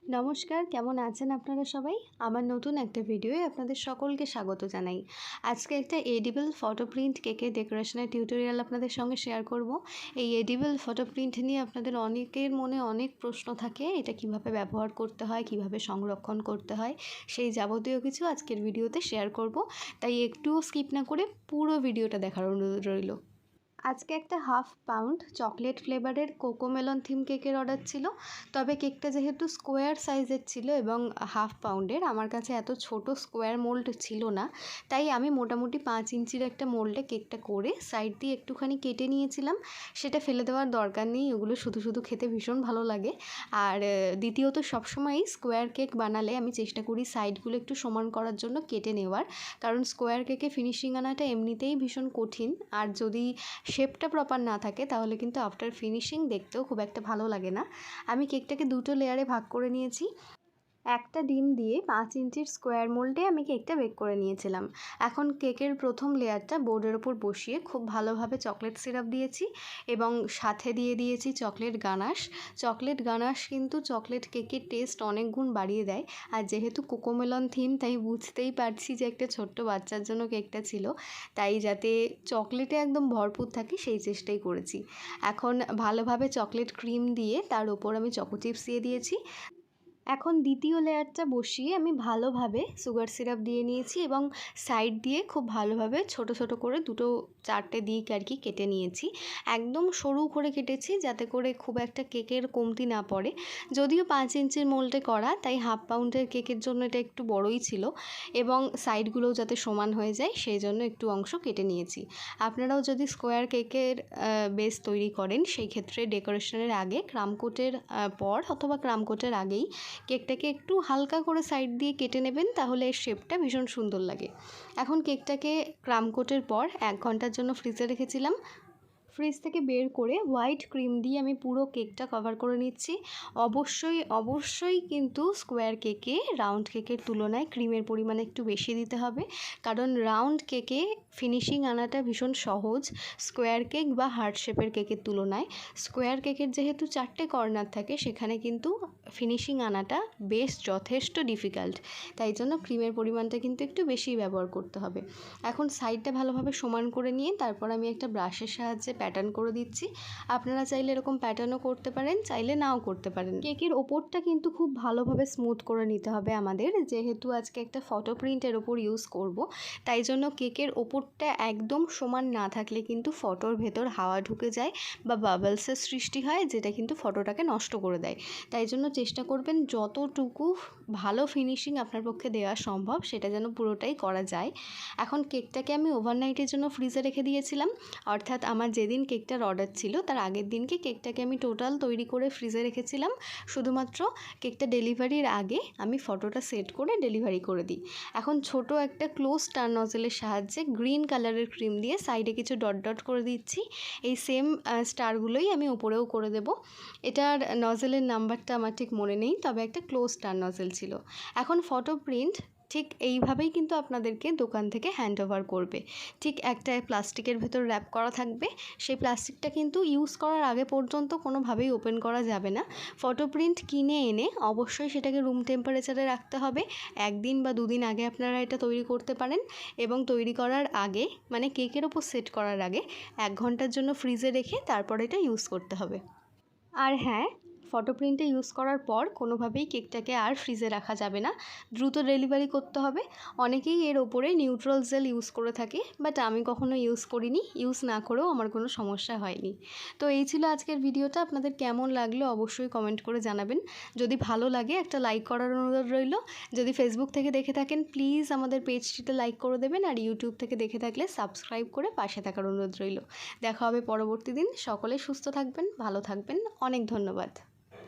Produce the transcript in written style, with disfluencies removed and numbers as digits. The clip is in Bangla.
নমস্কার, কেমন আছেন আপনারা সবাই? আমার নতুন একটা ভিডিওয়ে আপনাদের সকলকে স্বাগত জানাই। আজকে একটা এডিবল ফটো প্রিন্ট কেকের ডেকোরেশনের টিউটোরিয়াল আপনাদের সঙ্গে শেয়ার করব। এই এডিবল ফটো প্রিন্ট নিয়ে আপনাদের অনেকের মনে অনেক প্রশ্ন থাকে। এটা কিভাবে ব্যবহার করতে হয়, কিভাবে সংরক্ষণ করতে হয়, সেই যাবতীয় কিছু আজকের ভিডিওতে শেয়ার করব। তাই একটুও স্কিপ না করে পুরো ভিডিওটা দেখার অনুরোধ রইল। আজকে একটা 1/2 পাউন্ড চকলেট ফ্লেভারের কোকোমেলন থিম কেকের অর্ডার ছিল। তবে কেকটা যেহেতু স্কোয়ার সাইজের ছিল এবং 1/2 পাউন্ডের, আমার কাছে এত ছোট স্কোয়ার মোল্ড ছিল না, তাই আমি মোটামুটি 5 ইঞ্চির একটা মোল্ডে কেকটা করে সাইড দিয়ে একটুখানি কেটে নিয়েছিলাম। সেটা ফেলে দেওয়ার দরকার নেই, ওগুলো শুধু শুধু খেতে ভীষণ ভালো লাগে। আর দ্বিতীয়ত সবসময়ই স্কোয়ার কেক বানালে আমি চেষ্টা করি সাইডগুলো একটু সমান করার জন্য কেটে নেওয়ার, কারণ স্কোয়ার কেকে ফিনিশিং আনাটা এমনিতেই ভীষণ কঠিন। আর যদি শেপটা প্রপার না থাকে তাহলে কিন্তু আফটার ফিনিশিং দেখতেও খুব একটা ভালো লাগে না। আমি কেকটাকে দুটো লেয়ারে ভাগ করে নিয়েছি। একটা ডিম দিয়ে 5 ইঞ্চির স্কোয়ার মোল্ডে আমি কেকটা বেক করে নিয়েছিলাম। এখন কেকের প্রথম লেয়ারটা বোর্ডের ওপর বসিয়ে খুব ভালোভাবে চকলেট সিরাপ দিয়েছি এবং সাথে দিয়ে দিয়েছি চকলেট গানাশ। চকলেট গানাশ কিন্তু চকলেট কেকের টেস্ট অনেক গুণ বাড়িয়ে দেয়। আর যেহেতু কোকোমেলন থিম, তাই বুঝতেই পারছি যে একটা ছোট্ট বাচ্চার জন্য কেকটা ছিল, তাই যাতে চকলেটে একদম ভরপুর থাকে সেই চেষ্টাই করেছি। এখন ভালোভাবে চকলেট ক্রিম দিয়ে তার ওপর আমি চকো চিপস দিয়ে দিয়েছি। এখন দ্বিতীয় লেয়ারটা বসিয়ে আমি ভালোভাবে সুগার সিরাপ দিয়ে নিয়েছি এবং সাইড দিয়ে খুব ভালোভাবে ছোট ছোট করে দুটো চারটে দিক আর কি কেটে নিয়েছি। একদম সরু করে কেটেছি যাতে করে খুব একটা কেকের কমতি না পড়ে। যদিও 5 ইঞ্চির মোল্ডে করা, তাই 1/2 পাউন্ডের কেকের জন্য এটা একটু বড়ই ছিল এবং সাইডগুলোও যাতে সমান হয়ে যায় সেই জন্য একটু অংশ কেটে নিয়েছি। আপনারাও যদি স্কোয়ার কেকের বেস তৈরি করেন, সেই ক্ষেত্রে ডেকোরেশনের আগে ক্রামকোটের পর অথবা ক্রামকোটের আগেই কেকটাকে একটু হালকা করে সাইড দিয়ে কেটে নেবেন, তাহলে এর শেপটা ভীষণ সুন্দর লাগে। এখন কেকটাকে ক্রামকোটের পর 1 ঘন্টার জন্য ফ্রিজে রেখেছিলাম। ফ্রিজ থেকে বের করে হোয়াইট ক্রিম দিয়ে আমি পুরো কেকটা কভার করে নিচ্ছি। অবশ্যই কিন্তু স্কোয়ার কেকে রাউন্ড কেকের তুলনায় ক্রিমের পরিমাণ একটু বেশি দিতে হবে, কারণ রাউন্ড কেকে ফিনিশিং আনাটা ভীষণ সহজ স্কোয়ার কেক বা হার্ট শেপের কেকের তুলনায়। স্কোয়ার কেকের যেহেতু 4টে কর্নার থাকে, সেখানে কিন্তু ফিনিশিং আনাটা বেশ যথেষ্ট ডিফিকাল্ট, তাই জন্য ক্রিমের পরিমাণটা কিন্তু একটু বেশি ব্যবহার করতে হবে। এখন সাইডটা ভালোভাবে সমান করে নিয়ে তারপর আমি একটা ব্রাশের সাহায্যে প্যাটার্ন করে দিচ্ছি। আপনারা চাইলে এরকম প্যাটার্নও করতে পারেন, চাইলে নাও করতে পারেন। কেকের ওপরটা কিন্তু খুব ভালোভাবে স্মুথ করে নিতে হবে আমাদের, যেহেতু আজকে একটা ফটো প্রিন্টের ওপর ইউজ করব, তাই জন্য কেকের ওপরটা একদম সমান না থাকলে কিন্তু ফটোর ভেতর হাওয়া ঢুকে যায় বা বাবলসের সৃষ্টি হয়, যেটা কিন্তু ফটোটাকে নষ্ট করে দেয়। তাই জন্য চেষ্টা করবেন যতটুকু ভালো ফিনিশিং আপনার পক্ষে দেওয়া সম্ভব সেটা যেন পুরোটাই করা যায়। এখন কেকটাকে আমি ওভারনাইটের জন্য ফ্রিজে রেখে দিয়েছিলাম, অর্থাৎ আমার যেদিন কেকটার অর্ডার ছিল তার আগের দিনকে কেকটাকে আমি টোটাল তৈরি করে ফ্রিজে রেখেছিলাম। শুধুমাত্র কেকটা ডেলিভারির আগে আমি ফটোটা সেট করে ডেলিভারি করে দিই। এখন ছোট একটা ক্লোজ স্টার নজেলের সাহায্যে গ্রিন কালারের ক্রিম দিয়ে সাইডে কিছু ডট ডট করে দিচ্ছি। এই সেম স্টারগুলোই আমি ওপরেও করে দেব। এটার নজেলের নাম্বারটা আমার ঠিক মনে নেই, তবে একটা ক্লোজ স্টার নজেল ছিল। এখন ফটো প্রিন্ট ঠিক এইভাবেই কিন্তু আপনাদেরকে দোকান থেকে হ্যান্ড ওভার করবে। ঠিক একটা প্লাস্টিকের ভেতর র্যাপ করা থাকবে, সেই প্লাস্টিকটা কিন্তু ইউজ করার আগে পর্যন্ত কোনোভাবেই ওপেন করা যাবে না। ফটো প্রিন্ট কিনে এনে অবশ্যই সেটাকে রুম টেম্পারেচারে রাখতে হবে। 1 দিন বা 2 দিন আগে আপনারা এটা তৈরি করতে পারেন এবং তৈরি করার আগে মানে কেকের ওপর সেট করার আগে 1 ঘন্টার জন্য ফ্রিজে রেখে তারপর এটা ইউজ করতে হবে। আর হ্যাঁ, ফটো প্রিন্টে ইউজ করার পর কোনোভাবেই কেকটাকে আর ফ্রিজে রাখা যাবে না, দ্রুত ডেলিভারি করতে হবে। অনেকেই এর ওপরে নিউট্রাল জেল ইউজ করে থাকে, বাট আমি কখনো ইউজ করিনি, ইউজ না করেও আমার কোনো সমস্যা হয়নি। তো এই ছিল আজকের ভিডিওটা। আপনাদের কেমন লাগলো অবশ্যই কমেন্ট করে জানাবেন। যদি ভালো লাগে একটা লাইক করার অনুরোধ রইল। যদি ফেসবুক থেকে দেখে থাকেন প্লিজ আমাদের পেজটিতে লাইক করে দেবেন, আর ইউটিউব থেকে দেখে থাকলে সাবস্ক্রাইব করে পাশে থাকার অনুরোধ রইল। দেখা হবে পরবর্তী দিন। সকলে সুস্থ থাকবেন, ভালো থাকবেন। অনেক ধন্যবাদ।